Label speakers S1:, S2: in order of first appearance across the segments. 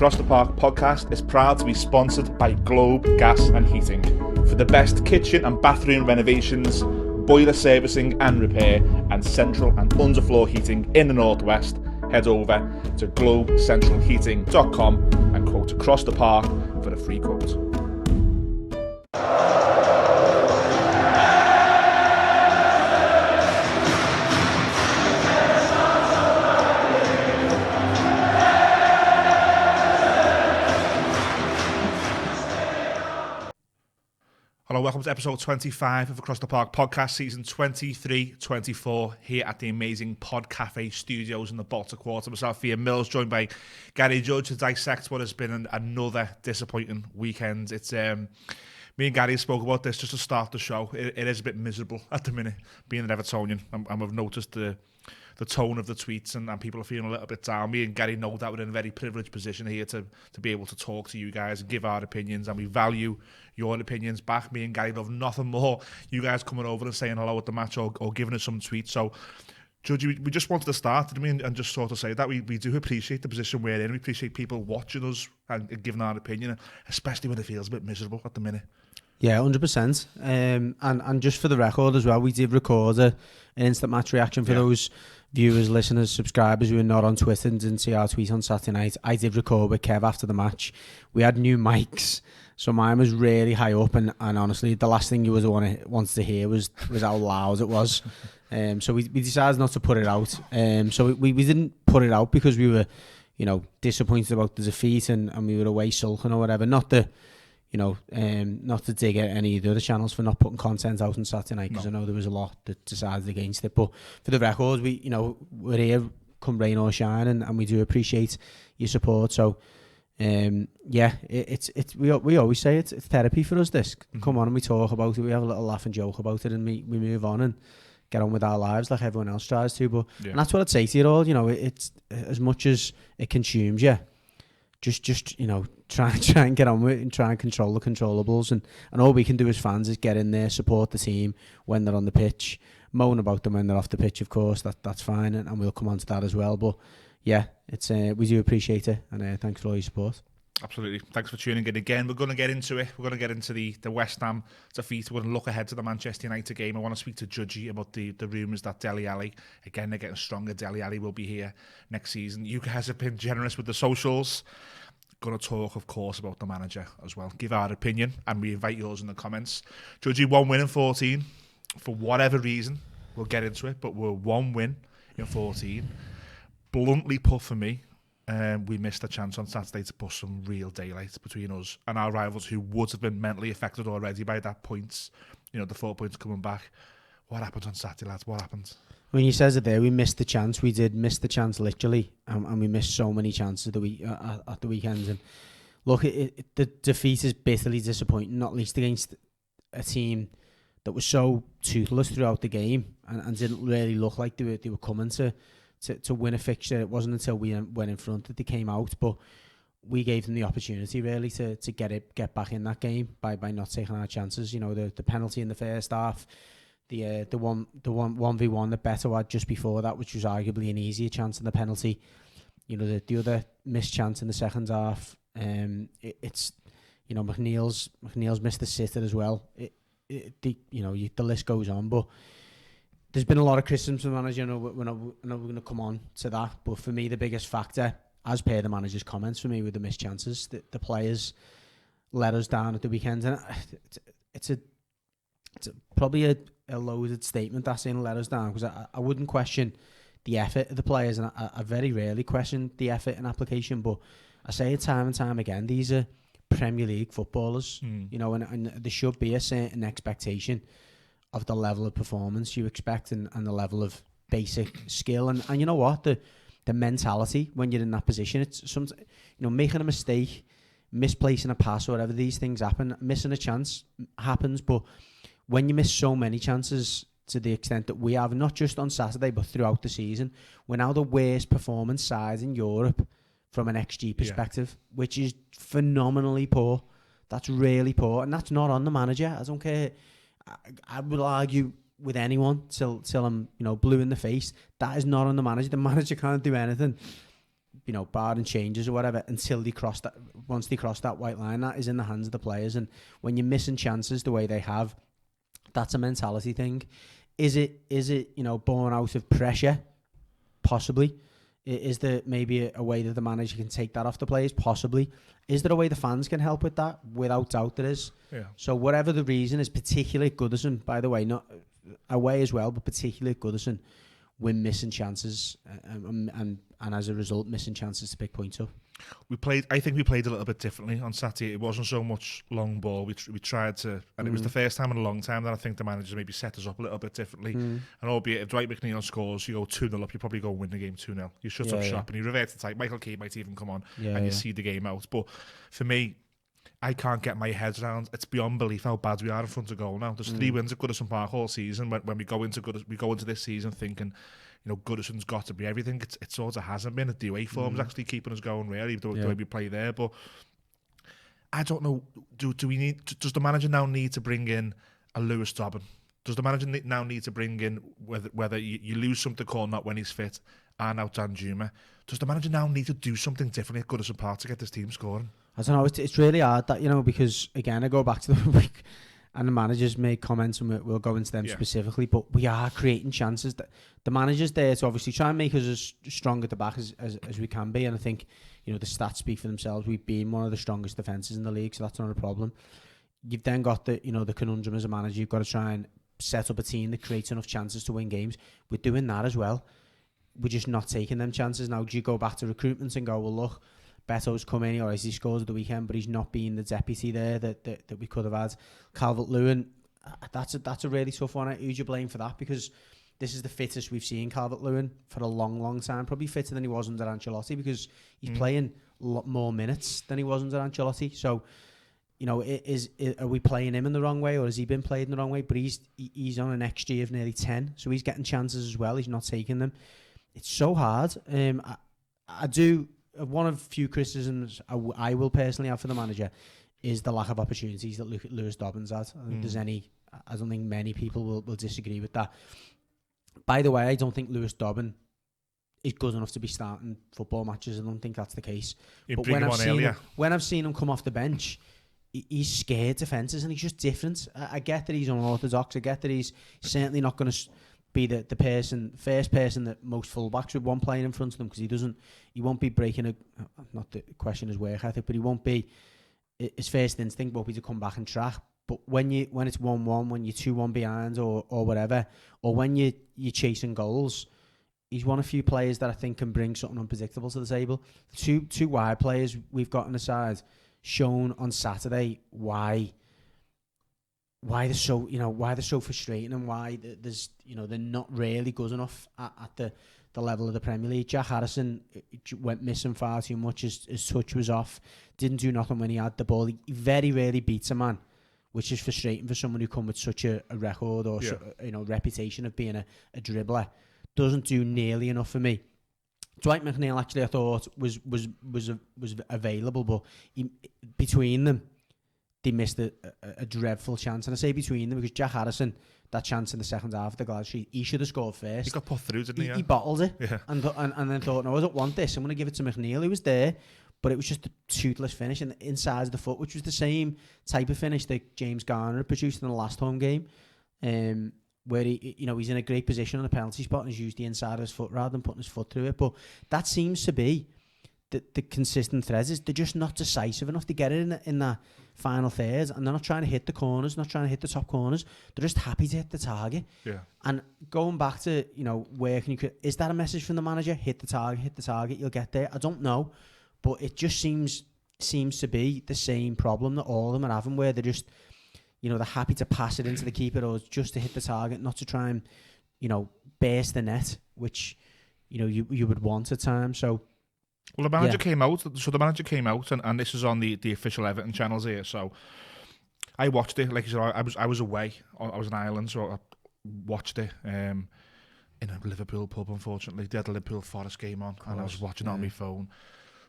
S1: Across the Park podcast is proud to be sponsored by Globe Gas and Heating. For the best kitchen and bathroom renovations, boiler servicing and repair, and central and underfloor heating in the Northwest, head over to globecentralheating.com and quote Across the Park for a free quote. Hello, welcome to episode 25 of Across the Park podcast, season 23-24, here at the amazing Pod Cafe studios in the Baltic Quarter. Myself, Ian Mills, joined by Gary Judge to dissect what has been another disappointing weekend. It's me and Gary spoke about this just to start the show. It is a bit miserable at the minute, being an Evertonian, and we've noticed the tone of the tweets and people are feeling a little bit down. Me and Gary know that we're in a very privileged position here to be able to talk to you guys and give our opinions, and we value your opinions back. Me and Gary love nothing more you guys coming over and saying hello at the match or giving us some tweets. So, Judge, we just wanted to start, didn't we, and just sort of say that we do appreciate the position we're in. We appreciate people watching us and giving our opinion, especially when it feels a bit miserable at the minute.
S2: Yeah, 100%. And just for the record as well, we did record an instant match reaction for those viewers, listeners, subscribers who are not on Twitter and didn't see our tweet on Saturday night. I did record with Kev after the match. We had new mics, so mine was really high up, and honestly, the last thing you wanted to hear was how loud it was. So we decided not to put it out. So we didn't put it out because we were, disappointed about the defeat and we were away sulking or whatever. Not to dig at any of the other channels for not putting content out on Saturday night, because I know there was a lot that decided against it. But for the record, we're here come rain or shine, and we do appreciate your support. So we always say it's therapy for us. This come on and we talk about it. We have a little laugh and joke about it, and we move on and get on with our lives like everyone else tries to. But and that's what I'd say to you all. It's as much as it consumes you. Just try and get on with it and try and control the controllables, and all we can do as fans is get in there, support the team when they're on the pitch, moan about them when they're off the pitch, of course. That's fine, and we'll come on to that as well. But yeah, it's we do appreciate it, and thanks for all your support.
S1: Absolutely. Thanks for tuning in again. We're going to get into it. We're going to get into the West Ham defeat. We're going to look ahead to the Manchester United game. I want to speak to Judgy about the rumours that Deli Alli, again, they're getting stronger. Deli Alli will be here next season. You guys have been generous with the socials. Going to talk, of course, about the manager as well. Give our opinion, and we invite yours in the comments. Judgy, 1 win in 14. For whatever reason, we'll get into it, but we're 1 win in 14. Bluntly put for me, we missed a chance on Saturday to put some real daylight between us and our rivals, who would have been mentally affected already by that points, the 4 points coming back. What happened on Saturday, lads? What happened?
S2: When you says it there, we missed the chance. We did miss the chance, literally, and we missed so many chances at the weekend. And look, the defeat is bitterly disappointing, not least against a team that was so toothless throughout the game and didn't really look like they were coming to win a fixture. It wasn't until we went in front that they came out, but we gave them the opportunity really to get back in that game by not taking our chances. The penalty in the first half. The 1v1 that Beto had just before that, which was arguably an easier chance than the penalty. The other missed chance in the second half. It's McNeil's missed the sitter as well. The list goes on, but there's been a lot of criticism for the manager. We're going to come on to that, but for me the biggest factor, as per the manager's comments, for me were the missed chances. The players let us down at the weekend, and it's probably a loaded statement, that saying let us down, because I wouldn't question the effort of the players, and I very rarely question the effort and application, but I say it time and time again, these are Premier League footballers, and there should be a certain expectation of the level of performance you expect and the level of basic skill, and you know what, the mentality when you're in that position. It's making a mistake, misplacing a pass or whatever, these things happen. Missing a chance happens, but when you miss so many chances to the extent that we have, not just on Saturday but throughout the season, we're now the worst performance side in Europe from an XG perspective, which is phenomenally poor. That's really poor, and that's not on the manager. I don't care. I will argue with anyone till I'm blue in the face. That is not on the manager. The manager can't do anything. barring changes or whatever, until they cross that. Once they cross that white line, that is in the hands of the players. And when you're missing chances the way they have, that's a mentality thing. Is it born out of pressure? Possibly. Is there maybe a way that the manager can take that off the players? Possibly. Is there a way the fans can help with that? Without doubt there is. Yeah. So whatever the reason is, particularly at Goodison, by the way, not away as well, but particularly at Goodison, we're missing chances, and as a result, missing chances to pick points up.
S1: I think we played a little bit differently on Saturday. It wasn't so much long ball. We tried to, and it was the first time in a long time that I think the managers maybe set us up a little bit differently. And albeit if Dwight McNeil scores, you go 2-0 up, you probably go and win the game 2-0. You shut up shop and you revert to type. Michael Key might even come on and you see the game out. But for me, I can't get my head around. It's beyond belief how bad we are in front of goal now. There's 3 wins at Goodison Park all season. When we go into this season thinking, Goodison's got to be everything. It sort of hasn't been. The away form's actually keeping us going, really, the way we play there. But I don't know. Does the manager now need to bring in a Lewis Dobbin? Does the manager now need to bring in whether you lose something called not when he's fit and out Danjuma? Does the manager now need to do something differently at Goodison Park to get this team scoring?
S2: I don't know. It's really hard that, because again I go back to the week. And the managers made comments, and we'll go into them specifically. But we are creating chances. That the manager's there to obviously try and make us as strong at the back as we can be. And I think the stats speak for themselves. We've been one of the strongest defences in the league, so that's not a problem. You've then got the conundrum as a manager. You've got to try and set up a team that creates enough chances to win games. We're doing that as well. We're just not taking them chances now. Do you go back to recruitment and go, well, look, Beto's come in, or he scores at the weekend, but he's not being the deputy there that we could have had. Calvert-Lewin, that's a really tough one. Who's you blame for that? Because this is the fittest we've seen Calvert-Lewin for a long, long time. Probably fitter than he was under Ancelotti, because he's playing a lot more minutes than he was under Ancelotti. So, are we playing him in the wrong way, or has he been played in the wrong way? But he's on an XG of nearly 10, so he's getting chances as well. He's not taking them. It's so hard. I do. One of few criticisms I will personally have for the manager is the lack of opportunities that Lewis Dobbin's had. I don't think many people will disagree with that. By the way, I don't think Lewis Dobbin is good enough to be starting football matches. I don't think that's the case. But when I've seen him come off the bench, he's scared defences, and he's just different. I get that he's unorthodox. I get that he's certainly not going to be the first person that most fullbacks would want playing in front of them, because he won't be breaking not the question is work ethic, but he won't be, his first instinct won't be to come back and track. But when it's 1-1, when you're 2-1 behind or whatever, or when you're chasing goals, he's one of few players that I think can bring something unpredictable to the table. Two wide players we've got on the side shown on Saturday why they're so frustrating, and why they're not really good enough at the level of the Premier League. Jack Harrison went missing far too much. His touch was off. Didn't do nothing when he had the ball. He very rarely beats a man, which is frustrating for someone who come with such a record or reputation of being a dribbler. Doesn't do nearly enough for me. Dwight McNeil actually I thought was available, but between them, they missed a dreadful chance. And I say between them because Jack Harrison, that chance in the second half of the Glad Street, he should have scored first.
S1: He got put through, didn't he?
S2: He bottled it and then thought, no, I don't want this. I'm going to give it to McNeil, who was there. But it was just a toothless finish and inside of the foot, which was the same type of finish that James Garner produced in the last home game, where he's in a great position on the penalty spot and he's used the inside of his foot rather than putting his foot through it. But that seems to be the consistent threads. Is they're just not decisive enough to get it in that final third, and they're not trying to hit the corners, not trying to hit the top corners. They're just happy to hit the target. Yeah. And going back to where can you? Is that a message from the manager? Hit the target, you'll get there. I don't know. But it just seems to be the same problem that all of them are having, where they're just, they're happy to pass it into the keeper or just to hit the target, not to try and, burst the net, which, you would want at times. So,
S1: well, the manager came out. So the manager came out, and this is on the official Everton channels here. So I watched it. Like you said, I was away. I was in Ireland, so I watched it in a Liverpool pub. Unfortunately, they had the Liverpool Forest game on, and I was watching it on my phone.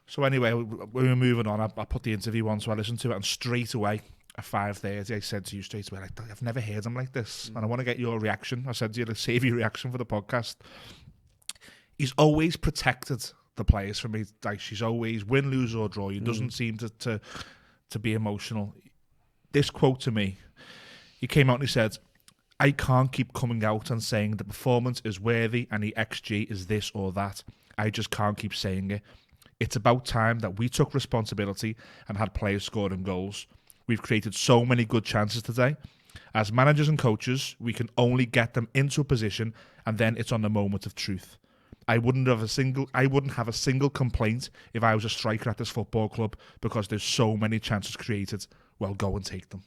S1: So anyway, when we were moving on, I put the interview on, so I listened to it, and straight away, at 5:30, I said to you straight away, I've never heard him like this, and I want to get your reaction. I said to you, save your reaction for the podcast. He's always protected the players for me. Like, she's always win, lose or draw. He doesn't seem to be emotional. This quote to me, he came out and he said, "I can't keep coming out and saying the performance is worthy and the XG is this or that. I just can't keep saying it. It's about time that we took responsibility and had players scoring goals. We've created so many good chances today. As managers and coaches, we can only get them into a position and then it's on the moment of truth. I wouldn't have a single complaint if I was a striker at this football club because there's so many chances created. Well, go and take them."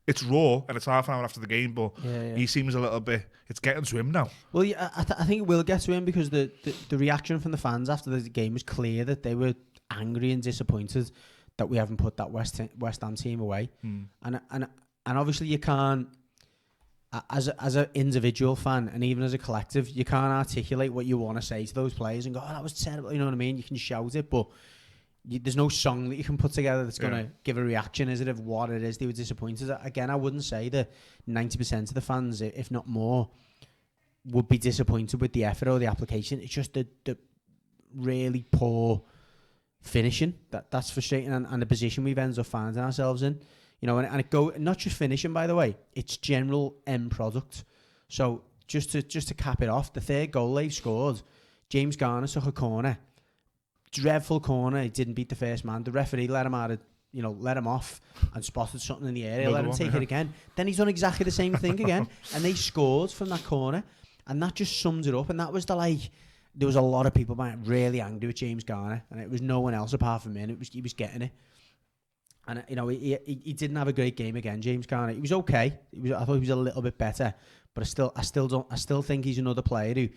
S1: It's raw and it's half an hour after the game, but he seems a little bit. It's getting to him now.
S2: Well, yeah, I think it will get to him because the reaction from the fans after the game was clear that they were angry and disappointed that we haven't put that West Ham team away. And obviously you can't, as an individual fan and even as a collective, you can't articulate what you want to say to those players and go, "Oh, that was terrible." You know what I mean? You can shout it, but there's no song that you can put together that's going to give a reaction, is it, of what it is they were disappointed. Again, I wouldn't say that 90% of the fans, if not more, would be disappointed with the effort or the application. It's just the really poor finishing that's frustrating, and the position we've ended up finding ourselves in. You know, and it go not just finishing, by the way, it's general end product. So just to cap it off, the third goal they've scored, James Garner took a corner. Dreadful corner. He didn't beat the first man. The referee let him off and spotted something in the area. Let him take it again. Then he's done exactly the same thing again, and they scored from that corner, and that just sums it up. And that was there was a lot of people really angry with James Garner, and it was no one else apart from him. He was getting it, and you know he didn't have a great game again. James Garner, he was okay. I thought he was a little bit better, but I still think he's another player who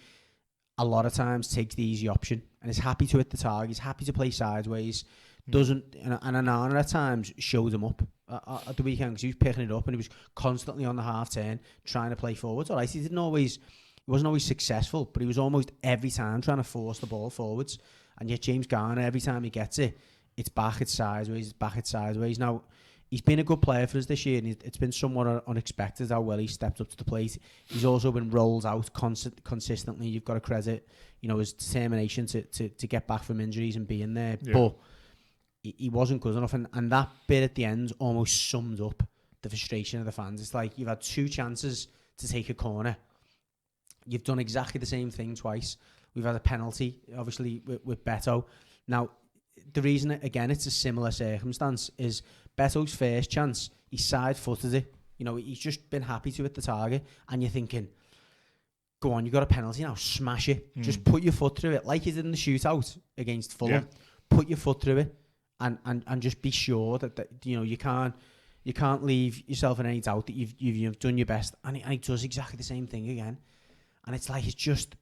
S2: a lot of times takes the easy option and is happy to hit the target. He's happy to play sideways. Doesn't, and Anana at times showed him up at the weekend because he was picking it up and he was constantly on the half turn trying to play forwards. All right, he wasn't always successful, but he was almost every time trying to force the ball forwards. And yet James Garner, every time he gets it, it's back, it's sideways, Now, he's been a good player for us this year, and it's been somewhat unexpected how well he stepped up to the plate. He's also been rolled out consistently. You've got to credit, you know, his determination to get back from injuries and being there. Yeah. But he wasn't good enough, and that bit at the end almost summed up the frustration of the fans. It's like you've had two chances to take a corner. You've done exactly the same thing twice. We've had a penalty, obviously, with Beto. Now, the reason, again, it's a similar circumstance is Beto's first chance, he side-footed it. You know, he's just been happy to hit the target. And you're thinking, go on, you got a penalty now, smash it. Just put your foot through it, like you did in the shootout against Fulham. Yeah. Put your foot through it and just be sure that you know, you can't leave yourself in any doubt that you've done your best. And he does exactly the same thing again. And it's like, it's just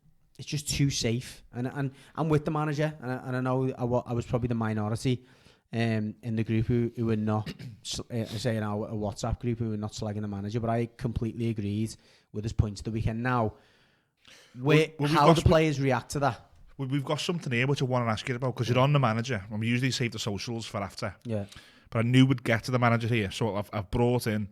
S2: too safe. And I'm with the manager, and I know I was probably the minority in the group who were not, say in our WhatsApp group, who were not slagging the manager, but I completely agreed with his points the weekend. Now, how the players react to that.
S1: We've got something here which I want to ask you about, because you're on the manager, and we usually save the socials for after.
S2: Yeah.
S1: But I knew we'd get to the manager here, so I've brought in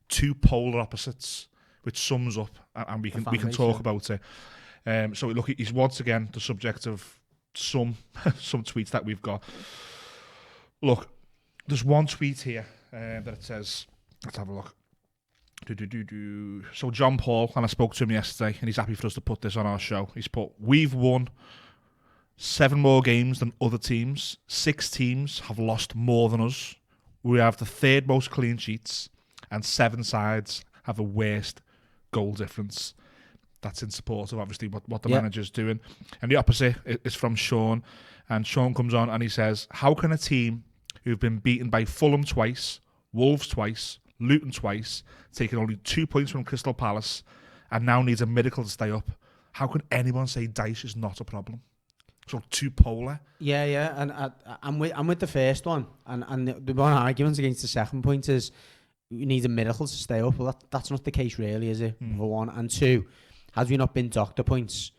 S1: two polar opposites, which sums up, and we can talk about it. So look, he's once again the subject of some tweets that we've got. Look, there's one tweet here that it says, let's have a look. So John Paul, and I spoke to him yesterday, and he's happy for us to put this on our show. He's put, we've won 7 more games than other teams. 6 teams have lost more than us. We have the 3rd most clean sheets, and 7 sides have the worst goal difference. That's in support of, obviously, what the manager's doing. And the opposite is from Sean. And Sean comes on and he says, how can a team who've been beaten by Fulham twice, Wolves twice, Luton twice, taking only 2 points from Crystal Palace, and now needs a miracle to stay up, how can anyone say Dyche is not a problem? So too polar.
S2: Yeah, and I'm with the first one. And the one argument against the second point is we need a miracle to stay up. Well, that's not the case really, is it? For one. And two, had we not been doctor points,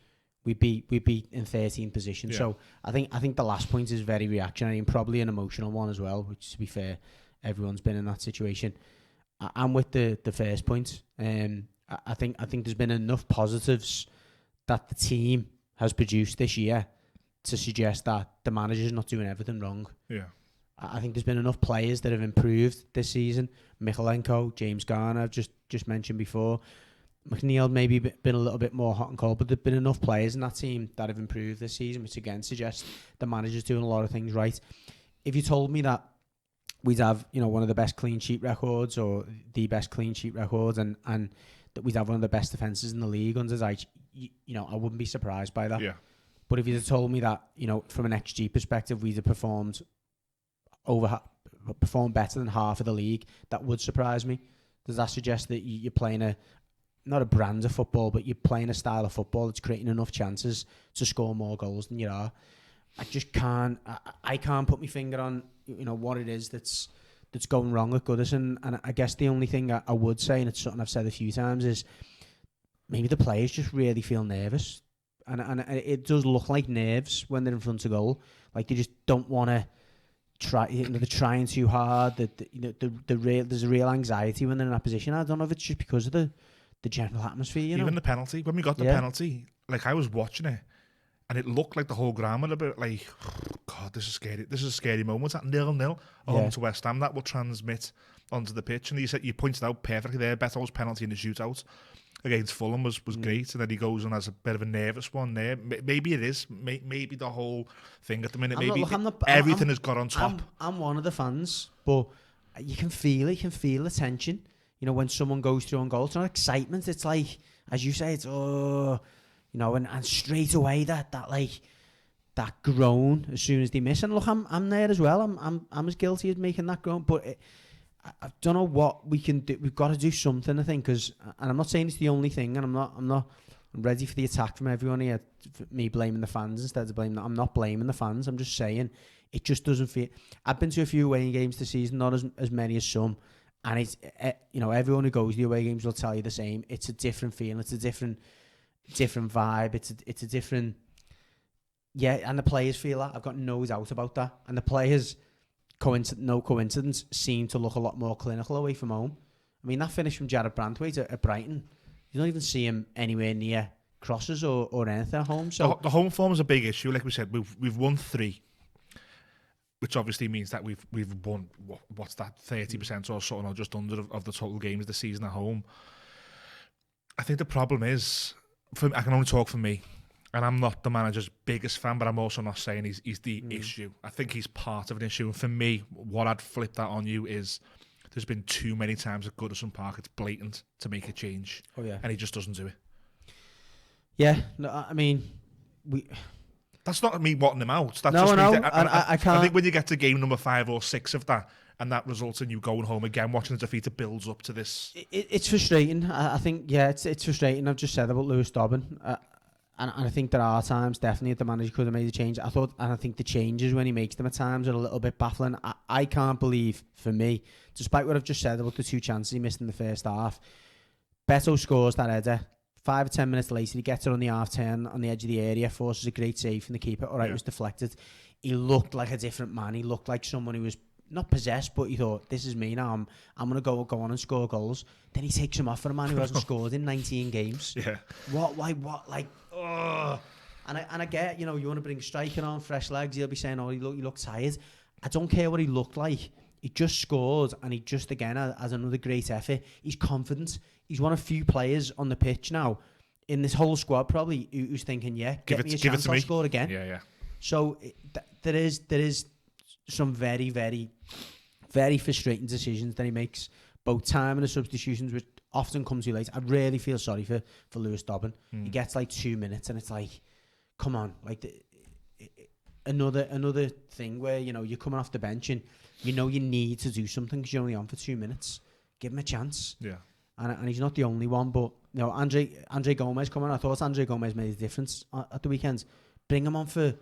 S2: we'd be in 13th position. Yeah. So I think the last point is very reactionary and probably an emotional one as well, which, to be fair, everyone's been in that situation. I'm with the first point. I think there's been enough positives that the team has produced this year to suggest that the manager's not doing everything wrong.
S1: Yeah.
S2: I think there's been enough players that have improved this season. Michalenko, James Garner, I've just mentioned before. McNeil maybe been a little bit more hot and cold, but there've been enough players in that team that have improved this season, which again suggests the manager's doing a lot of things right. If you told me that we'd have, one of the best clean sheet records or the best clean sheet records and that we'd have one of the best defences in the league under Dyche, I wouldn't be surprised by that.
S1: Yeah.
S2: But if you'd have told me that, from an XG perspective, we'd have performed better than half of the league, that would surprise me. Does that suggest that you're playing not a brand of football, but you're playing a style of football that's creating enough chances to score more goals than you are? I just can't. I can't put my finger on what it is that's going wrong at Goodison. And I guess the only thing I would say, and it's something I've said a few times, is maybe the players just really feel nervous, and it does look like nerves when they're in front of goal. Like they just don't want to try. They're trying too hard. There's a real anxiety when they're in that position. I don't know if it's just because of the general atmosphere.
S1: Even the penalty. When we got the penalty, like I was watching it, and it looked like the whole ground was a bit like, oh, God, this is scary. This is a scary moment. At 0-0 home to West Ham, that will transmit onto the pitch. And you pointed out perfectly there, Beto's penalty in the shootout against Fulham was great, and then he goes and has a bit of a nervous one there. Maybe it is. Maybe the whole thing at the minute. Everything has got on top.
S2: I'm one of the fans, but you can feel it. You can feel the tension. When someone goes through on goal, it's not excitement. It's like, as you say, it's and straight away that groan as soon as they miss. And look, I'm there as well. I'm as guilty as making that groan, but I don't know what we can do. We've got to do something, I think, and I'm not saying it's the only thing, and I'm ready for the attack from everyone here, me blaming the fans instead of blaming. I'm not blaming the fans. I'm just saying it just doesn't feel. I've been to a few away games this season, not as many as some. And it's, everyone who goes to the away games will tell you the same. It's a different feeling. It's a different vibe. It's a different, and the players feel that. I've got no doubt about that. And the players, no coincidence, seem to look a lot more clinical away from home. I mean, that finish from Jared Brandwaite at Brighton, you don't even see him anywhere near crosses or anything at home. So
S1: the home form is a big issue. Like we said, we've won 3. Which obviously means that we've won, what's that, 30% or something, or just under of the total games this season at home. I think the problem is, I can only talk for me, and I'm not the manager's biggest fan, but I'm also not saying he's the issue. I think he's part of an issue, and for me, what I'd flip that on you is there's been too many times at Goodison Park it's blatant to make a change, and he just doesn't do it.
S2: Yeah, no, I mean,
S1: That's not me wanting him out. That's
S2: no,
S1: just
S2: no,
S1: me.
S2: I can't.
S1: I think when you get to game number 5 or 6 of that, and that results in you going home again, watching the defeat, it builds up to this.
S2: It's frustrating. I think, it's frustrating. I've just said about Lewis Dobbin, and I think there are times definitely the manager could have made a change. I think the changes when he makes them at times are a little bit baffling. I can't believe, for me, despite what I've just said about the 2 chances he missed in the first half, Beto scores that header. 5 or 10 minutes later, he gets it on the half turn on the edge of the area, forces a great save from the keeper. All right, it was deflected. He looked like a different man. He looked like someone who was not possessed, but he thought, this is me now. I'm going to go on and score goals. Then he takes him off for a man who hasn't scored in 19 games.
S1: Yeah.
S2: What? Why? What? Like, ugh. And I get, you want to bring a striker on, fresh legs. He'll be saying, oh, you look tired. I don't care what he looked like. He just scored, and he just, again, has another great effort. He's confident. He's one of few players on the pitch now, in this whole squad probably, who's thinking, give me a chance, I'll score again.
S1: Yeah.
S2: So there is some very, very, very frustrating decisions that he makes, both time and the substitutions, which often come too late. I really feel sorry for Lewis Dobbin. He gets like 2 minutes, and it's like, come on, like another thing where you're coming off the bench and you need to do something because you're only on for 2 minutes. Give him a chance.
S1: Yeah.
S2: And he's not the only one, but Andre Gomez coming on. I thought Andre Gomez made a difference at the weekends. Bring him on for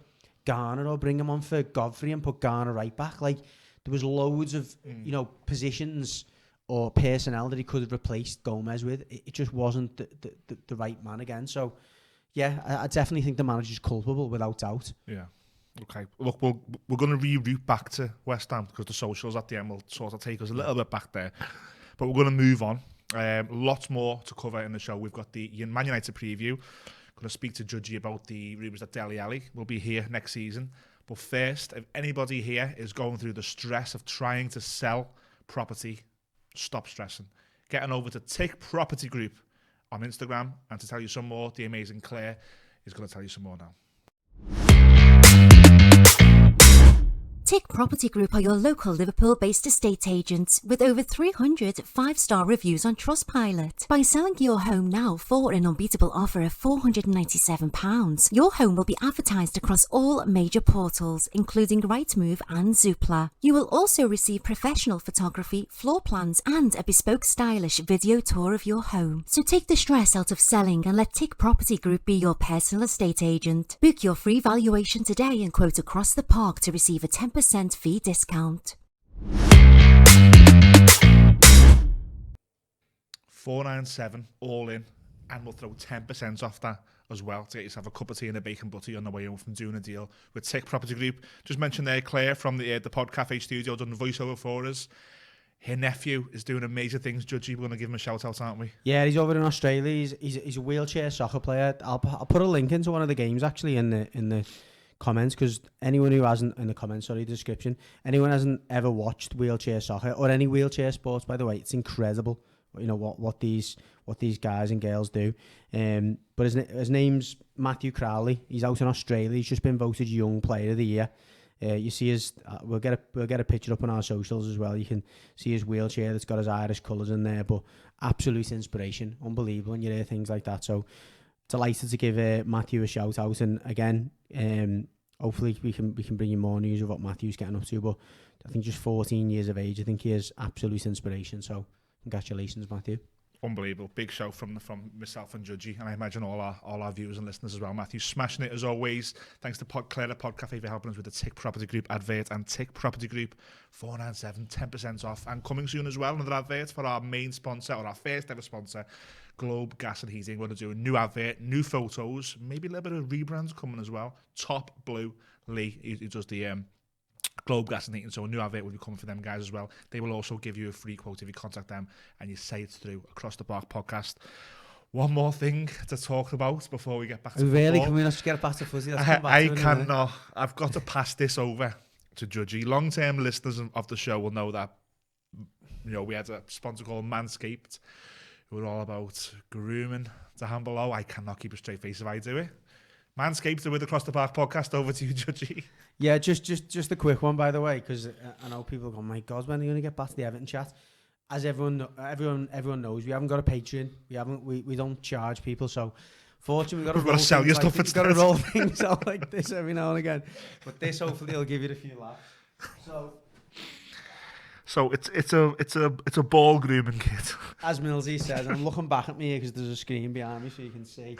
S2: Garner or bring him on for Godfrey and put Garner right back. Like, there was loads of positions or personnel that he could have replaced Gomez with. It just wasn't the right man again. So I definitely think the manager's culpable without doubt.
S1: Yeah. Okay. Look, we're going to reroute back to West Ham because the socials at the end will sort of take us a little bit back there. But we're going to move on. Lots more to cover in the show. We've got the Man United preview, Going to speak to Judgy about the rumours that Deli Alli will be here next season. But first, if anybody here is going through the stress of trying to sell property, stop stressing. Getting over to Tick Property Group on Instagram, and to tell you some more, the amazing Claire is going to tell you some more now.
S3: Tick Property Group are your local Liverpool-based estate agents with over 300 5-star reviews on Trustpilot. By selling your home now for an unbeatable offer of £497, your home will be advertised across all major portals, including Rightmove and Zoopla. You will also receive professional photography, floor plans, and a bespoke stylish video tour of your home. So take the stress out of selling and let Tick Property Group be your personal estate agent. Book your free valuation today and quote across the park to receive a 10% fee discount.
S1: $497 all in, and we'll throw 10% off that as well to get yourself a cup of tea and a bacon butty on the way home from doing a deal with Tick Property Group. Just mentioned there, Claire from the Pod Cafe studio done the voiceover for us. Her nephew is doing amazing things. Judgy, we're going to give him a shout out, aren't we?
S2: Yeah, he's over in Australia. He's a wheelchair soccer player. I'll put a link into one of the games actually in the comments, because anyone who hasn't, in the comments, sorry, description, anyone hasn't ever watched wheelchair soccer or any wheelchair sports, by the way, it's incredible, you know, what these guys and girls do. But his name's Matthew Crowley. He's out in Australia. He's just been voted Young Player of the Year. You see his, we'll get a picture up on our socials as well. You can see his wheelchair that's got his Irish colours in there, but absolute inspiration, unbelievable when you hear things like that. So delighted to give Matthew a shout out, and again, hopefully we can bring you more news of what Matthew's getting up to. But I think just 14 years of age, I think he is absolute inspiration. So congratulations, Matthew.
S1: Unbelievable. Big show from myself and Judgy, and I imagine all our viewers and listeners as well. Matthew smashing it as always. Thanks to Claire at Pod Cafe for helping us with the Tick Property Group advert, and Tick Property Group 497 10% off, and coming soon as well another advert for our main sponsor, or our first ever sponsor, Globe Gas and Heating. We're going to do a new advert, new photos, maybe a little bit of rebrands coming as well. Top Blue Lee, he does the Globe Gas and Heating, so a new advert will be coming for them guys as well. They will also give you a free quote if you contact them and you say it's through Across the Park podcast. One more thing to talk about before we get back to
S2: really, can we not just get back to fuzzy?
S1: I cannot. I've got to pass this over to Judgy. Long-term listeners of the show will know that, you know, we had a sponsor called Manscaped, who were all about grooming to hand below. I cannot keep a straight face if I do it. Manscaped are with Across the Park podcast. Over to you, Judgy.
S2: Yeah, just a quick one, by the way, because I know people go, my God, when are you going to get back to the Everton chat? As everyone knows, we haven't got a Patreon. We don't charge people, so fortunately we've got to sell your stuff. We've got to roll things out like this every now and again. But this hopefully will give you a few laughs.
S1: So it's a ball grooming kit.
S2: As Millsy says, I'm looking back at me because there's a screen behind me so you can see.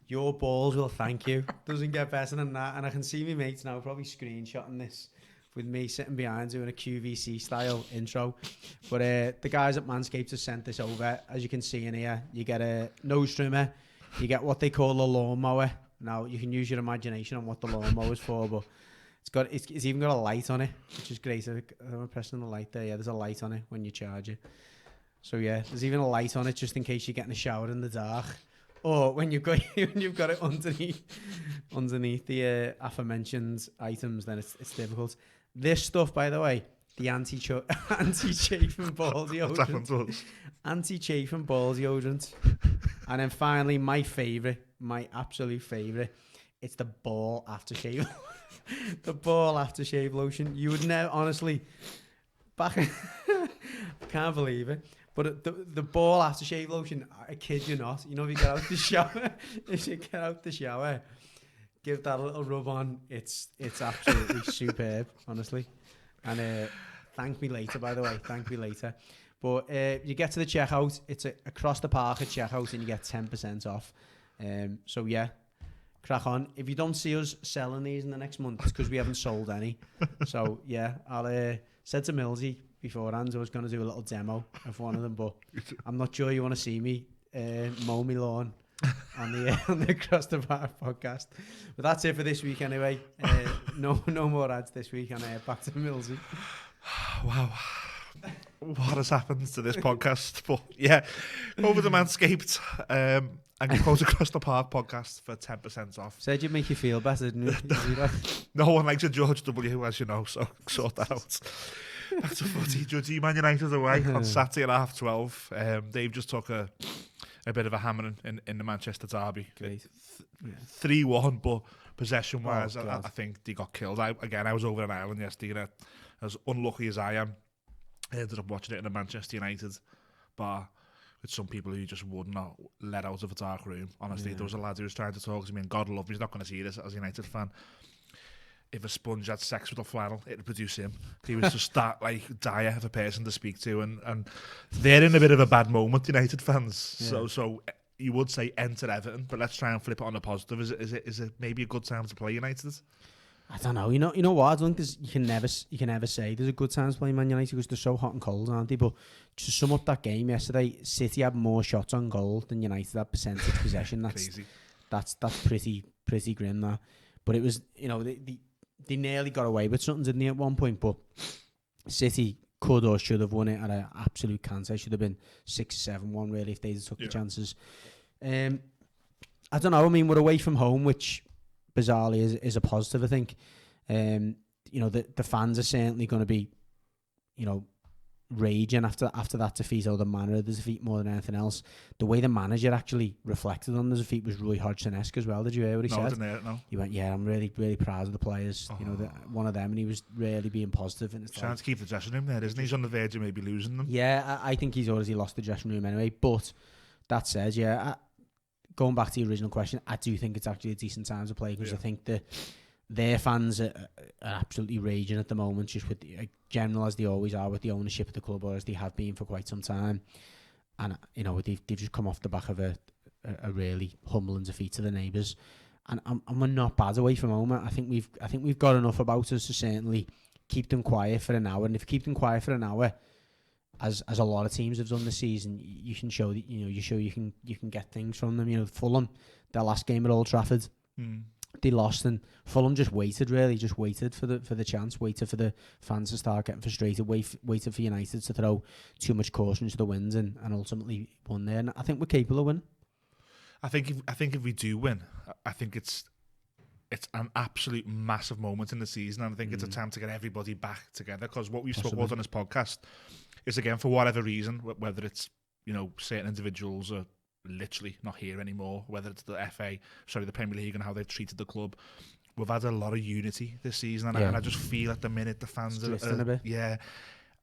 S2: Your balls will thank you. Doesn't get better than that. And I can see me mates now probably screenshotting this with me sitting behind doing a QVC style intro. But the guys at Manscaped have sent this over. As you can see in here, you get a nose trimmer. You get what they call a lawnmower. Now, you can use your imagination on what the lawnmower is for, but it's even got a light on it, which is great. I'm pressing the light there. Yeah, there's a light on it when you charge it. So yeah, there's even a light on it just in case you're getting a shower in the dark. Or when you've got it underneath the aforementioned items, then it's difficult. This stuff, by the way, the anti-chafing ball deodorant. Anti-chafing ball deodorant. And then finally, my absolute favourite, it's the ball aftershave. The ball aftershave lotion. You would never, honestly, I can't believe it. But the ball aftershave lotion, I kid you not. You know, if you get out the shower, give that a little rub on. It's absolutely superb, honestly. And thank me later, by the way. Thank me later. But you get to the checkout. It's Across the Park at checkout, and you get 10% off. So yeah, crack on. If you don't see us selling these in the next month, it's because we haven't sold any. So yeah, I'll said to Millsy beforehand I was going to do a little demo of one of them, but I'm not sure you want to see me mow my lawn on the Across the Park podcast. But that's it for this week anyway. No more ads this week, and back to Millsy.
S1: Wow. What has happened to this podcast? But yeah, over to Manscaped. And you post Across the Park podcast for 10% off.
S2: Said you'd make you feel better, didn't it?
S1: No one likes a George W, as you know, so sort that out. Back to footy. Judgy Man United away on Saturday at 12:30. Dave just took a bit of a hammering in the Manchester derby. 3-1, but possession-wise, I think they got killed. I was over in Ireland yesterday, and as unlucky as I am, I ended up watching it in a Manchester United bar with some people who just would not let out of a dark room. Honestly, there was a lad who was trying to talk to me, and God love me, he's not going to see this as a United fan. If a sponge had sex with a flannel, it'd produce him. He was just that dire of a person to speak to, and they're in a bit of a bad moment, United fans. Yeah. So you would say enter Everton, but let's try and flip it on the positive. Is it maybe a good time to play United?
S2: I don't know. You know what? I don't think you can never say there's a good time to play Man United because they're so hot and cold, aren't they? But to sum up that game yesterday, City had more shots on goal than United had percentage possession. That's crazy. That's pretty grim, that. But it was, they nearly got away with something, didn't they, at one point? But City could or should have won it at an absolute cancer. It should have been 6-7-1 really if they took the chances. I don't know. I mean, we're away from home, which bizarrely is a positive, I think. The fans are certainly going to be, raging after that defeat, or the manner of the defeat more than anything else. The way the manager actually reflected on the defeat was Roy Hodgson-esque as well. Did you hear what he said?
S1: I didn't hear it, no.
S2: He went, I'm really, really proud of the players. One of them, and he was really being positive. And it's
S1: trying to keep the dressing room there, isn't he? He's on the verge of maybe losing them.
S2: Yeah, I think he's already lost the dressing room anyway. But that said, going back to the original question, I do think it's actually a decent time to play because I think their fans are absolutely raging at the moment, just with general as they always are with the ownership of the club, or as they have been for quite some time. And they've just come off the back of a really humbling defeat to the neighbours, and we're not bad away from home. I think we've got enough about us to certainly keep them quiet for an hour, and if you keep them quiet for an hour, as a lot of teams have done this season, you can show that you can get things from them. Fulham, their last game at Old Trafford. They lost, and Fulham just waited for the chance, waited for the fans to start getting frustrated, waited for United to throw too much caution to the wind, and ultimately won there. And I think we're capable of winning.
S1: I think if we do win, I think it's an absolute massive moment in the season, and I think it's a time to get everybody back together, because what we've spoken about on this podcast is, again, for whatever reason, whether it's certain individuals are literally not here anymore, whether it's the Premier League and how they've treated the club, we've had a lot of unity this season, and I just feel at the minute the fans are
S2: a bit.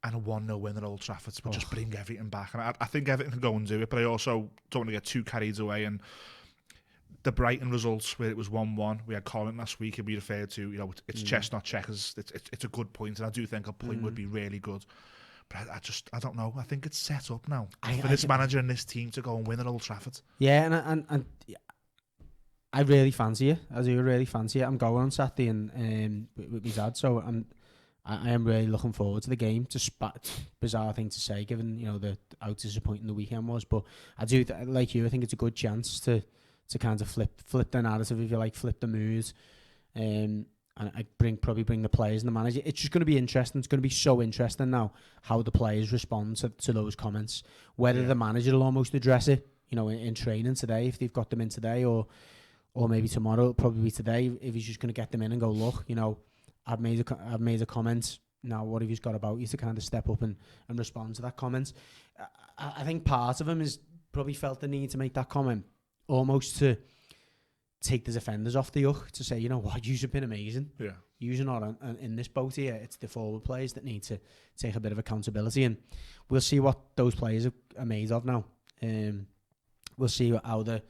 S1: And a 1-0 win at Old Trafford would just bring everything back, and I think Everton can go and do it, but I also don't want to get too carried away. And the Brighton results, where it was 1-1, we had Colin last week, and we referred to, it's chess not checkers. It's a good point, and I do think a point would be really good. But I don't know. I think it's set up now for this manager and this team to go and win at Old Trafford.
S2: Yeah, and I really fancy it. I do really fancy it. I'm going on Saturday and with my dad, so I am really looking forward to the game. It's a bizarre thing to say, given how disappointing the weekend was. But I do, like you, I think it's a good chance to kind of flip the narrative, if you like, flip the mood. And I probably bring the players and the manager. It's just going to be interesting. It's going to be so interesting now how the players respond to those comments. Whether the manager will almost address it, in training today, if they've got them in today, or maybe tomorrow. It'll probably be today, if he's just going to get them in and go, look, I've made a comment. Now, what have you got about you to kind of step up and respond to that comment? I think part of him is probably felt the need to make that comment, almost to take the defenders off the hook, to say, what, you've been amazing. Yeah. You're not in this boat here. It's the forward players that need to take a bit of accountability, and we'll see what those players are made of now. We'll see how the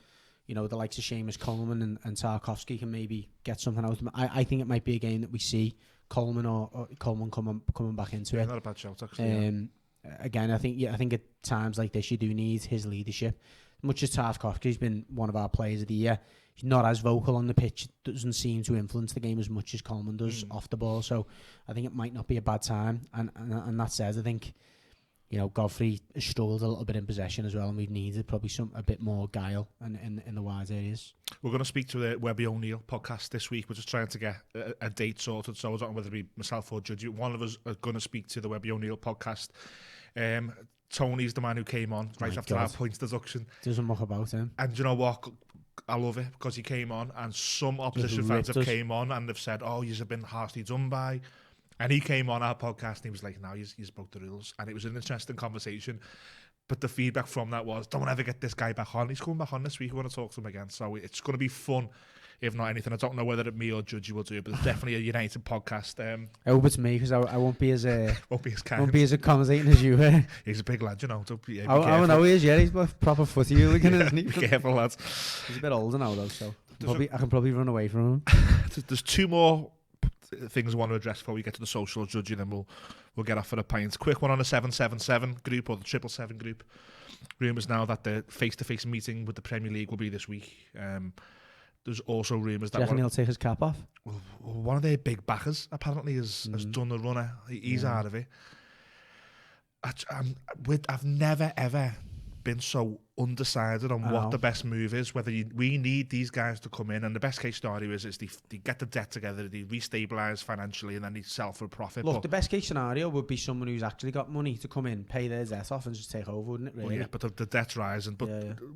S2: likes of Seamus Coleman and Tarkowski can maybe get something out of them. I think it might be a game that we see Coleman or Coleman coming back into it.
S1: Not a bad shout, actually.
S2: Again, I think at times like this you do need his leadership. Much as Tarkowski's been one of our players of the year, he's not as vocal on the pitch, doesn't seem to influence the game as much as Coleman does off the ball. So I think it might not be a bad time. And that said, I think Godfrey has struggled a little bit in possession as well, and we've needed probably a bit more guile in the wide areas.
S1: We're going to speak to the Webby O'Neill podcast this week. We're just trying to get a date sorted, so I don't know whether it be myself or Judge. One of us are going to speak to the Webby O'Neill podcast. Tony's the man who came on right
S2: My
S1: after
S2: God.
S1: our points deduction.
S2: Doesn't muck about him.
S1: And you know what? I love it because he came on and some opposition fans have came on and they've said, oh, you've been harshly done by. And he came on our podcast and he was like, no, you broke the rules. And it was an interesting conversation. But the feedback from that was, don't ever get this guy back on. He's coming back on this week. We want to talk to him again. So it's going to be fun, if not anything. I don't know whether me or Judgy will do it, but it's definitely a United podcast.
S2: I hope it's me because I won't be as
S1: won't be as kind.
S2: won't be as accommodating as you were.
S1: He's a big lad, you know. Don't be,
S2: I don't know he is, yeah. He's a proper footy hooligan, isn't he?
S1: Be careful, lads.
S2: He's a bit older now, though, so I can probably run away from him.
S1: There's two more things I want to address before we get to the social Judgy, then we'll get off for a pint. Quick one on the 777 group or the 777 group. Rumours now that the face-to-face meeting with the Premier League will be this week. There's also rumours that...
S2: Do you reckon he'll take his cap off?
S1: One of their big backers apparently has done the runner. He's out of it. I've never, ever been so undecided on what the best move is, whether we need these guys to come in, and the best case scenario is they get the debt together, they restabilise financially, and then they sell for a profit.
S2: Look, the best case scenario would be someone who's actually got money to come in, pay their debt off and just take over, wouldn't it, really?
S1: Well, yeah, but the debt's rising. But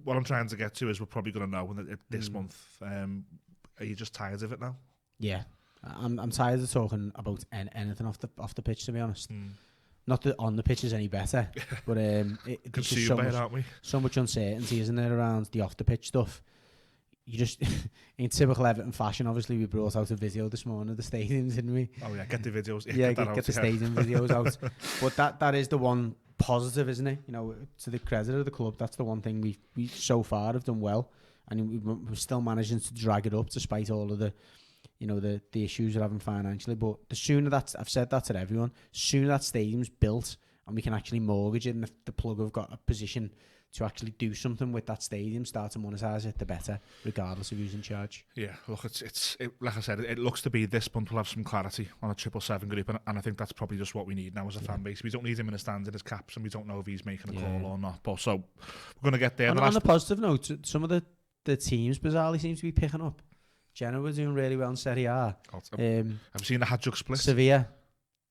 S1: what I'm trying to get to is we're probably going to know this month. Are you just tired of it now?
S2: Yeah, I'm tired of talking about anything off the pitch, to be honest. Not that on the pitch is any better, but there's just so much uncertainty, isn't there, around the off the pitch stuff. You just, in typical Everton fashion, obviously we brought out a video this morning of the stadiums, didn't we?
S1: Oh yeah, get the videos.
S2: Yeah, get the stadium videos out. But that is the one positive, isn't it? You know, to the credit of the club, that's the one thing we so far have done well, and we're still managing to drag it up despite all of the, you know, the issues we're having financially. But the sooner I've said that to everyone, sooner that stadium's built and we can actually mortgage it, and the plug have got a position to actually do something with that stadium, start to monetize it, the better, regardless of who's in charge. Yeah,
S1: look, it's like I said, it looks to be this month we'll have some clarity on a 777 group, and I think that's probably just what we need now as a fan base. We don't need him in the stands in his caps, and we don't know if he's making a call or not. But so we're going to get there.
S2: On a positive note, some of the teams bizarrely seem to be picking up. Genoa doing really well in Serie A.
S1: Have you seen the Hadjuk split?
S2: Sevilla.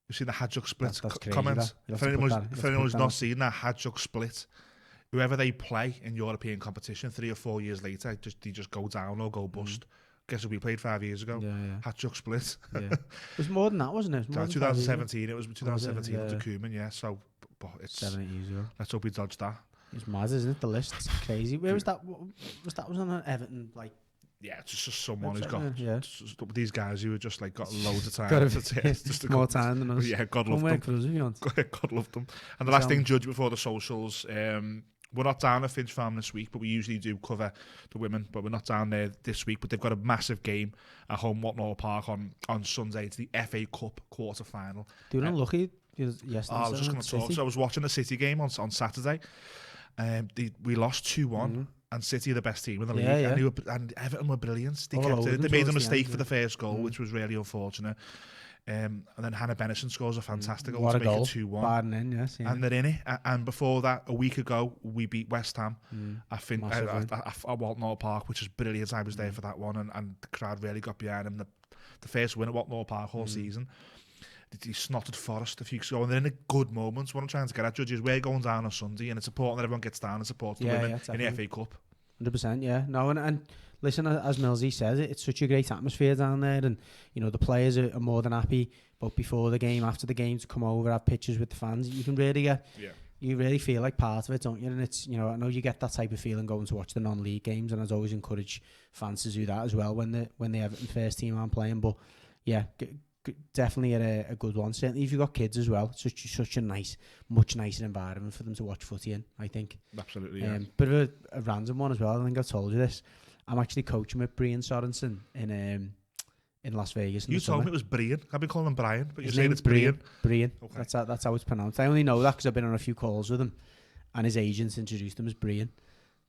S1: You've seen the Hadjuk split?
S2: That's crazy,
S1: comments. For anyone who's not seen that Hadjuk split, whoever they play in European competition 3 or 4 years later, they just go down or go bust. Guess who we played 5 years ago? Hadjuk split.
S2: It was more than that, wasn't it? It was
S1: 2017. It was 2017 to Koeman, yeah. So, but it's
S2: 7-8 years ago.
S1: Let's hope we dodged that.
S2: It's mad, isn't it? The list, it's crazy. Where was that? Was on an Everton like?
S1: Yeah, it's just someone who's got these guys who have just like got loads of time.
S2: Just more time than us.
S1: Yeah, God love them.
S2: For us, if you want.
S1: God love them. And the last thing, Judge, before the socials, we're not down at Finch Farm this week, but we usually do cover the women. But we're not down there this week. But they've got a massive game at home, Watnall Park on Sunday. It's the FA Cup quarter final.
S2: They were unlucky yesterday.
S1: I was just going to talk. So I was watching the City game on Saturday. We lost 2-1. And City are the best team in the league, and Everton were brilliant. They made a mistake for the first goal, which was really unfortunate. And then Hannah Bennison scores a fantastic goal to make it 2-1. And they're in it. And before that, a week ago, we beat West Ham at Watnall Park, which is brilliant. I was there for that one, and the crowd really got behind him. The first win at Watnall Park all season. He snotted Forest a few weeks ago, and they're in a good moment. What I'm trying to get at, Judge, is we're going down on Sunday, and it's important that everyone gets down and supports the women in the FA Cup.
S2: 100%, yeah. No, and listen, as Millsy says, it's such a great atmosphere down there, and you know the players are more than happy. But before the game, after the game, to come over, have pictures with the fans, you can really get, you really feel like part of it, don't you? And it's, you know, I know you get that type of feeling going to watch the non-league games, and I'd always encourage fans to do that as well when the Everton first team aren't playing. But yeah. Definitely a good one. Certainly if you've got kids as well, such a nice, much nicer environment for them to watch footy in, I think.
S1: Absolutely, yeah.
S2: Bit of a random one as well. I think I told you this. I'm actually coaching with Brian Sorensen in Las Vegas.
S1: You told me it was Brian. I've been calling him Brian, but you're saying it's
S2: Brian.
S1: Brian.
S2: Okay. That's how it's pronounced. I only know that because I've been on a few calls with him, and his agents introduced him as Brian.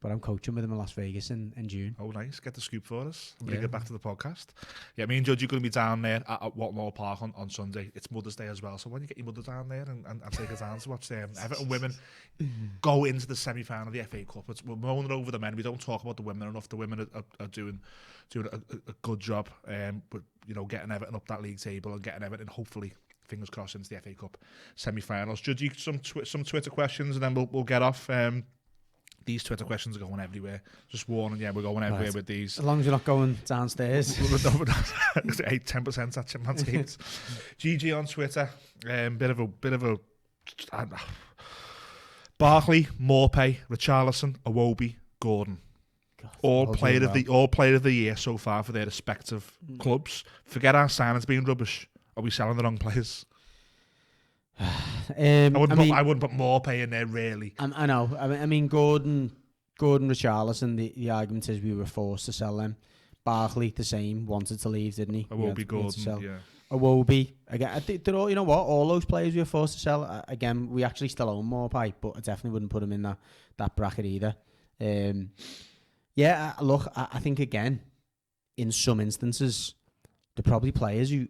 S2: But I'm coaching with him in Las Vegas in June.
S1: Oh, nice. Get the scoop for us. Bring it back to the podcast. Yeah, me and Judge are going to be down there at Watnall Park on Sunday. It's Mother's Day as well. So when you get your mother down there and take her down to watch Everton women go into the semi-final of the FA Cup. We're moaning over the men. We don't talk about the women enough. The women are doing a good job. But, you know, getting Everton up that league table and getting Everton hopefully fingers crossed, into the FA Cup semi-finals. Judge, some Twitter questions, and then we'll get off. These Twitter questions are going everywhere. Just warning, we're going everywhere with these.
S2: As long as you're not going downstairs.
S1: 10% at Chimpanzees. GG on Twitter. Bit of a Barkley, Morpay, Richarlison, Iwobi, Gordon.
S2: God,
S1: all player of the year so far for their respective clubs. Forget our signings being rubbish. Are we selling the wrong players? I wouldn't put Morpay in there, really.
S2: I know. I mean, Gordon, Richarlison. The argument is we were forced to sell them. Barkley, the same, wanted to leave, didn't he?
S1: Iwobi, Gordon, yeah.
S2: Iwobi, again. I think they're all. You know what? All those players we were forced to sell. Again, we actually still own Morpay, but I definitely wouldn't put him in that bracket either. Look, I think again, in some instances, they're probably players who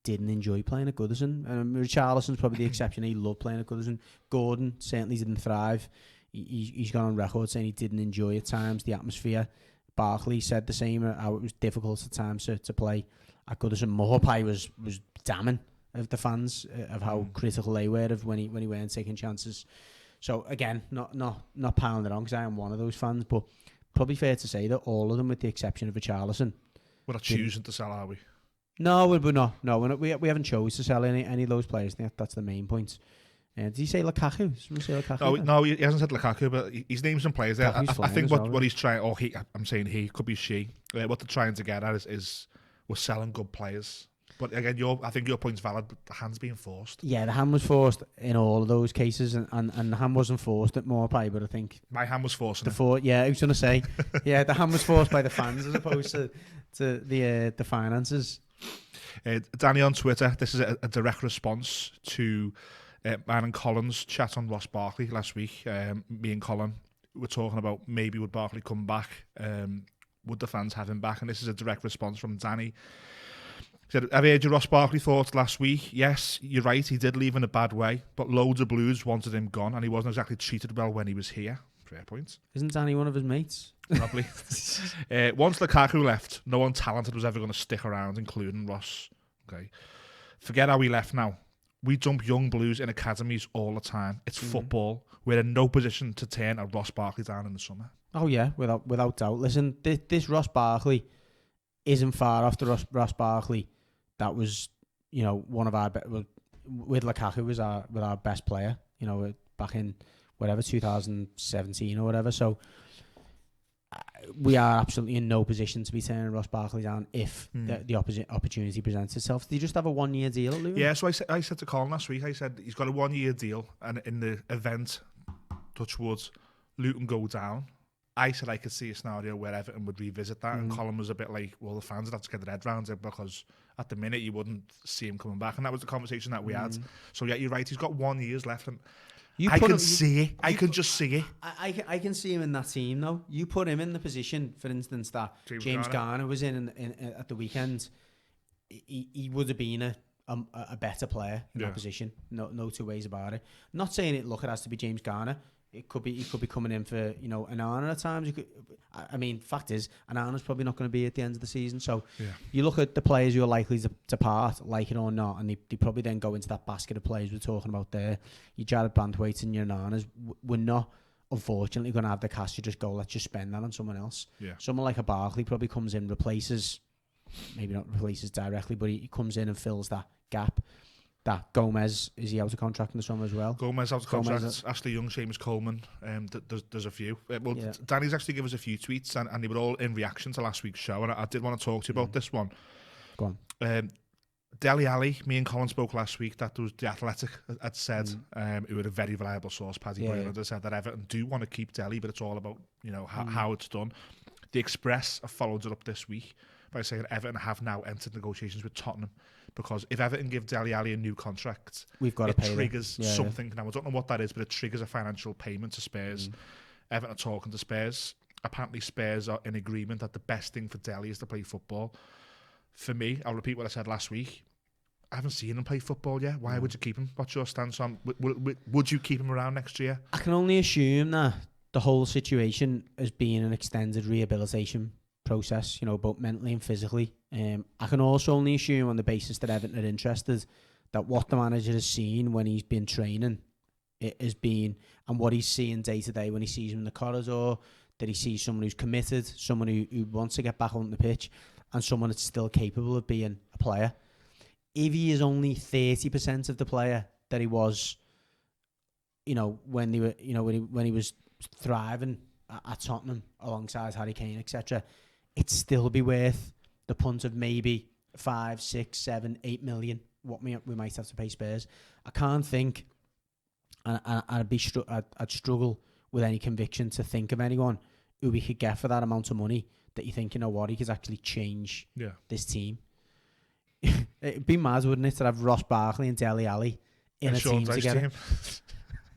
S2: didn't enjoy playing at Goodison. Richarlison's probably the exception. He loved playing at Goodison. Gordon certainly didn't thrive. He's gone on record saying he didn't enjoy at times the atmosphere. Barkley said the same, how it was difficult at times to play at Goodison. Morpay was damning of the fans, of how critical they were of when he weren't taking chances. So again, not pounding on because I am one of those fans, but probably fair to say that all of them, with the exception of Richarlison,
S1: we're not choosing to sell, are we?
S2: No, we're not. No, we haven't chose to sell any of those players. I think that's the main point. Did he say Lukaku? Someone say Lukaku?
S1: No, he hasn't said Lukaku, but he's named some players there. I think what he's trying, I'm saying he, could be she. What they're trying to get at is we're selling good players. But again, I think your point's valid, but the hand's being forced. Yeah,
S2: the hand was forced in all of those cases, and the hand wasn't forced at Morpay, but I think...
S1: My hand was forced.
S2: Yeah, I was going to say, the hand was forced by the fans as opposed to the finances.
S1: Danny on Twitter, this is a direct response to mine and Colin's chat on Ross Barkley last week. Me and Colin were talking about maybe would Barkley come back, would the fans have him back, and this is a direct response from Danny. He said, I've heard your Ross Barkley thoughts last week. Yes, you're right, he did leave in a bad way, but loads of Blues wanted him gone, and he wasn't exactly treated well when he was here. Fair point.
S2: Isn't Danny one of his mates?
S1: Probably. Once Lukaku left, no one talented was ever going to stick around, including Ross. Okay. Forget how he left now. We dump young Blues in academies all the time. It's football. We're in no position to turn a Ross Barkley down in the summer.
S2: Oh yeah, without doubt. Listen, this Ross Barkley isn't far off the Ross Barkley that was, one of our with Lukaku was our best player. Back in whatever 2017 or whatever. So we are absolutely in no position to be turning Ross Barkley down if the opportunity presents itself. Did he just have a 1-year deal at Luton?
S1: Yeah, so I said to Colin last week, I said he's got a 1-year deal, and in the event, touch wood, Luton go down, I said I could see a scenario where Everton would revisit that, and Colin was a bit like, well, the fans would have to get their head around it because at the minute you wouldn't see him coming back, and that was the conversation that we had. So yeah, you're right, he's got 1 year left, and I can see it. I can just see it.
S2: I can see him in that team, though. You put him in the position, for instance, that James Garner was in at the weekend. He would have been a better player in that position. No two ways about it. Not saying it has to be James Garner. He could be coming in for Anana at times. Fact is, Anana's probably not going to be at the end of the season. So you look at the players who are likely to part, like it or not, and they probably then go into that basket of players we're talking about there. Your Jared Banthwaite and your Ananas. We're not, unfortunately, going to have the cash to just go, let's just spend that on someone else. Yeah. Someone like a Barkley probably comes in, maybe not replaces directly, but he comes in and fills that gap. That Gomez, is he out of contract in the summer as well?
S1: Gomez out of contract. Ashley Young, Seamus Coleman. There's a few. Danny's actually given us a few tweets, and they were all in reaction to last week's show. And I did want to talk to you about this one.
S2: Go on.
S1: Deli Alli, me and Colin spoke last week. That was the Athletic had said, who were a very reliable source. Paddy Brainerd had said that Everton do want to keep Deli, but it's all about how it's done. The Express have followed it up this week by saying Everton have now entered negotiations with Tottenham, because if Everton give Deli Alli a new contract,
S2: we've got to pay
S1: triggers something. Now, I don't know what that is, but it triggers a financial payment to Spurs. Everton are talking to Spurs. Apparently, Spurs are in agreement that the best thing for Deli is to play football. For me, I'll repeat what I said last week. I haven't seen him play football yet. Why would you keep him? What's your stance on? Would you keep him around next year?
S2: I can only assume that the whole situation has been an extended rehabilitation process, both mentally and physically. I can also only assume on the basis that Everton are interested that what the manager has seen when he's been training, it has been, and what he's seeing day to day when he sees him in the corridor, that he sees someone who's committed, someone who wants to get back on the pitch, and someone that's still capable of being a player. If he is only 30% of the player that he was, when he was thriving at Tottenham alongside Harry Kane, etc., it'd still be worth the punt of maybe 5, 6, 7, 8 million. What we might have to pay Spurs. I can't think, and I'd struggle with any conviction to think of anyone who we could get for that amount of money that you think, he could actually change this team. It'd be mad, wouldn't it, to have Ross Barkley and Deli Alli in a team together.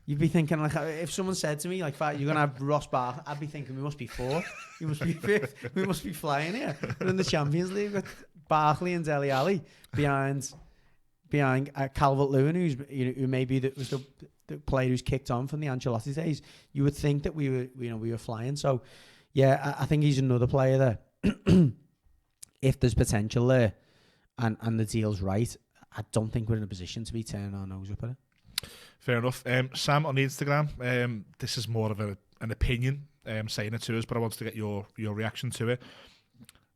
S2: You'd be thinking, like, if someone said to me, like, you're going to have Ross Barkley, I'd be thinking, we must be 4. We must be 5th. We must be flying here. We're in the Champions League with Barkley and Deli Alli behind Calvert-Lewin, who maybe was the player who's kicked on from the Ancelotti days. You would think that we were flying. So, yeah, I think he's another player there. If there's potential there, and the deal's right, I don't think we're in a position to be turning our nose up at it.
S1: Fair enough. Sam on the Instagram, this is more of an opinion, saying it to us, but I wanted to get your reaction to it.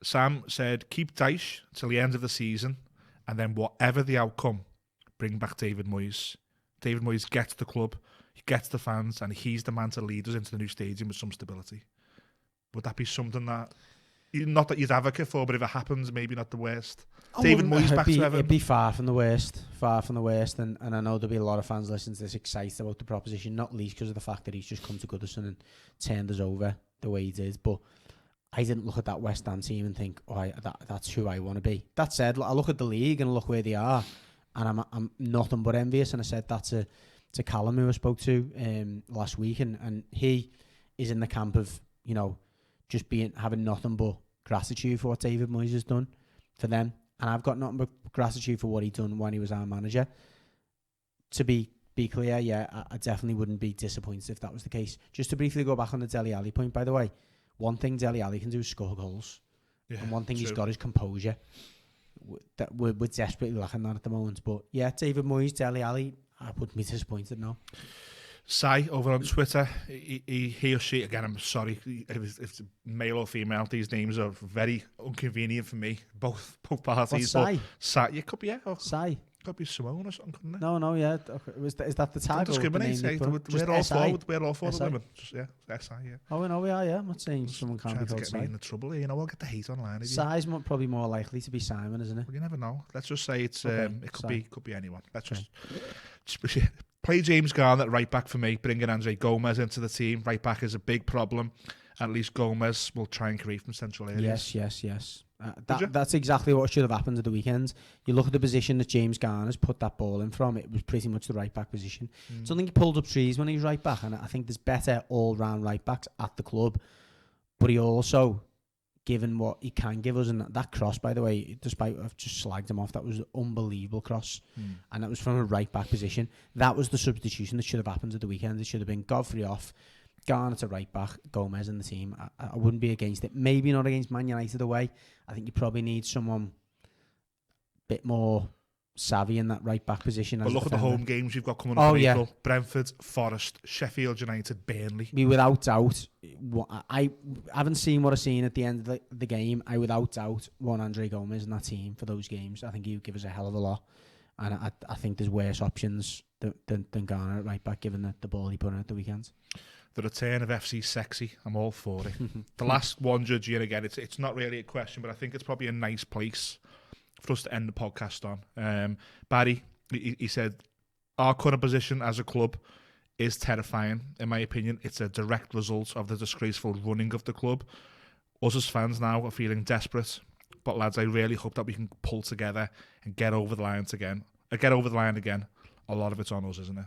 S1: Sam said, keep Dyche till the end of the season, and then whatever the outcome, bring back David Moyes. David Moyes gets the club, he gets the fans, and he's the man to lead us into the new stadium with some stability. Would that be something that, not that you'd advocate for, but if it happens, maybe not the worst? David Moyes back to Everton?
S2: It'd be far from the worst, and I know there'll be a lot of fans listening to this excited about the proposition, not least because of the fact that he's just come to Goodison and turned us over the way he did. But I didn't look at that West Ham team and think, that's who I want to be. That said, I look at the league and look where they are, and I'm nothing but envious. And I said that to Callum, who I spoke to last week, and he is in the camp of just having nothing but gratitude for what David Moyes has done for them. And I've got nothing but gratitude for what he done when he was our manager. To be clear, I definitely wouldn't be disappointed if that was the case. Just to briefly go back on the Deli Alli point, by the way, one thing Deli Alli can do is score goals. Yeah, and one thing he's got is composure. That we're desperately lacking that at the moment. But yeah, David Moyes, Deli Alli, I wouldn't be disappointed, no.
S1: Sai over on Twitter, he or she, again, I'm sorry if it's male or female, these names are very inconvenient for me, both parties.
S2: What's Sai?
S1: Sai, it could be,
S2: Sai.
S1: Could be Simone or something, couldn't it?
S2: No, yeah. Okay. Is that the tag?
S1: Don't discriminate, we're all for the women. Yeah, SI, yeah.
S2: Oh, no, we are, yeah. I'm not saying someone can't be called Sai.
S1: Trying to get me in the trouble here, I'll get the hate online.
S2: Sai's probably more likely to be Simon, isn't it?
S1: Well, you never know. Let's just say it's it could be anyone. Let's just play James Garner at right back for me, bringing Andre Gomez into the team. Right back is a big problem. At least Gomez will try and create from central areas.
S2: Yes. That's exactly what should have happened at the weekend. You look at the position that James Garner's put that ball in from, it was pretty much the right back position. So I think he pulled up trees when he was right back, and I think there's better all-round right backs at the club. But he also, given what he can give us, and that cross, by the way, despite I've just slagged him off, that was an unbelievable cross, and that was from a right back position. That was the substitution that should have happened at the weekend. It should have been Godfrey off, Garner to right back, Gomez in the team. I wouldn't be against it. Maybe not against Man United away. I think you probably need someone a bit more savvy in that right back position.
S1: But look at the home games you've got coming up in April. Brentford, Forest, Sheffield United, Burnley.
S2: Without doubt, I haven't seen what I've seen at the end of the game. I without doubt want Andre Gomez in that team for those games. I think he would give us a hell of a lot. And I think there's worse options than Garner at right back, given the ball he put in at the weekend.
S1: The return of FC Sexy, I'm all for it. The last one, Judge, and again, it's not really a question, but I think it's probably a nice place for us to end the podcast on. Barry, he said, our current position as a club is terrifying, in my opinion. It's a direct result of the disgraceful running of the club. Us as fans now are feeling desperate, but lads, I really hope that we can pull together and get over the line again. A lot of it's on us, isn't it?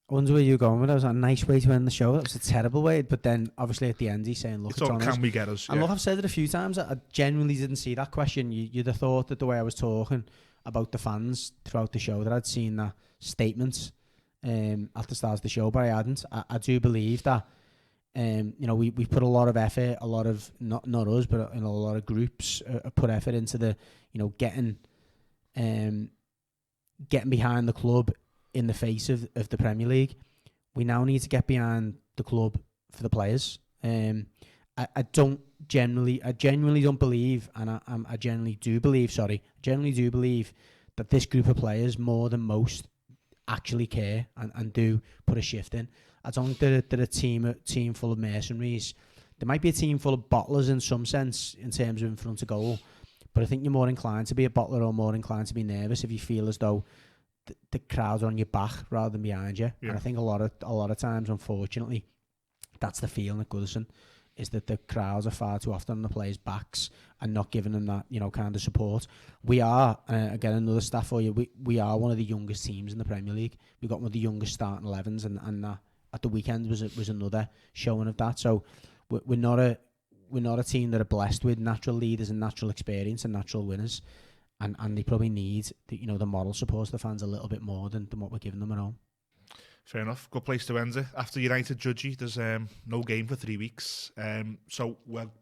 S2: I wonder where you're going with that. Was a nice way to end the show. That was a terrible way, but then obviously at the end he's saying, look, it's on us.
S1: Can we get us?
S2: And look, I've said it a few times, I genuinely didn't see that question. You'd have thought that the way I was talking about the fans throughout the show, that I'd seen that statement at the start of the show, but I hadn't. I do believe that we put a lot of effort, a lot of, not us, but a lot of groups put effort into the, getting getting behind the club in the face of the Premier League. We now need to get behind the club for the players. I genuinely don't believe, and I genuinely do believe that this group of players, more than most, actually care and do put a shift in. I don't think they're a team full of mercenaries. There might be a team full of bottlers in some sense, in terms of in front of goal, but I think you're more inclined to be a bottler or more inclined to be nervous if you feel as though the crowds are on your back rather than behind you. Yeah. And I think a lot of times, unfortunately, that's the feeling at Goodison, is that the crowds are far too often on the players' backs and not giving them that, kind of support. We are, again, another stat for you, we are one of the youngest teams in the Premier League. We've got one of the youngest starting 11s, and that at the weekend was another showing of that. So we're not a team that are blessed with natural leaders and natural experience and natural winners, and they probably need the moral support of the fans a little bit more than what we're giving them at home.
S1: Fair enough. Good place to end it. After United Judgy, there's no game for 3 weeks. So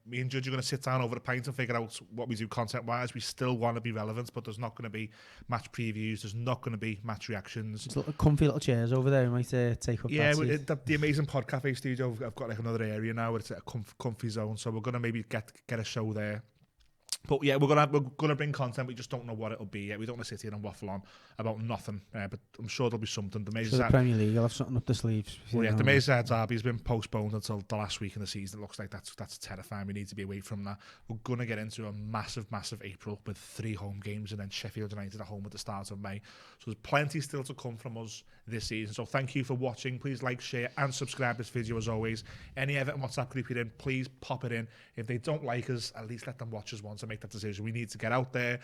S1: me and Judgy are going to sit down over a pint and figure out what we do content-wise. We still want to be relevant, but there's not going to be match previews. There's not going to be match reactions.
S2: There's little comfy little chairs over there. We might take up that seat.
S1: The amazing Pod Cafe studio, I've got like another area now where it's a comfy zone. So we're going to maybe get a show there. But yeah, we're gonna bring content. We just don't know what it'll be yet. We don't want to sit here and waffle on about nothing. But I'm sure there'll be something.
S2: The Premier League will have something up the sleeves.
S1: Well, yeah, the Merseyside derby has been postponed until the last week in the season. It looks like that's terrifying. We need to be away from that. We're gonna get into a massive April with 3 home games and then Sheffield United at home at the start of May. So there's plenty still to come from us this season. So thank you for watching. Please like, share, and subscribe this video as always. Any Everton WhatsApp group you're in, please pop it in. If they don't like us, at least let them watch us once and make that decision. We need to get out there.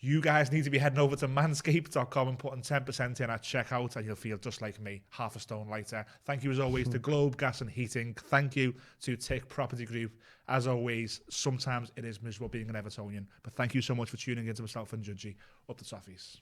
S1: You guys need to be heading over to manscaped.com and putting 10% in at checkout, and you'll feel just like me, half a stone lighter. Thank you as always to Globe Gas and Heating. Thank you to Tick Property Group. As always, sometimes it is miserable being an Evertonian, but thank you so much for tuning in to myself and Judgy. Up the Toffees.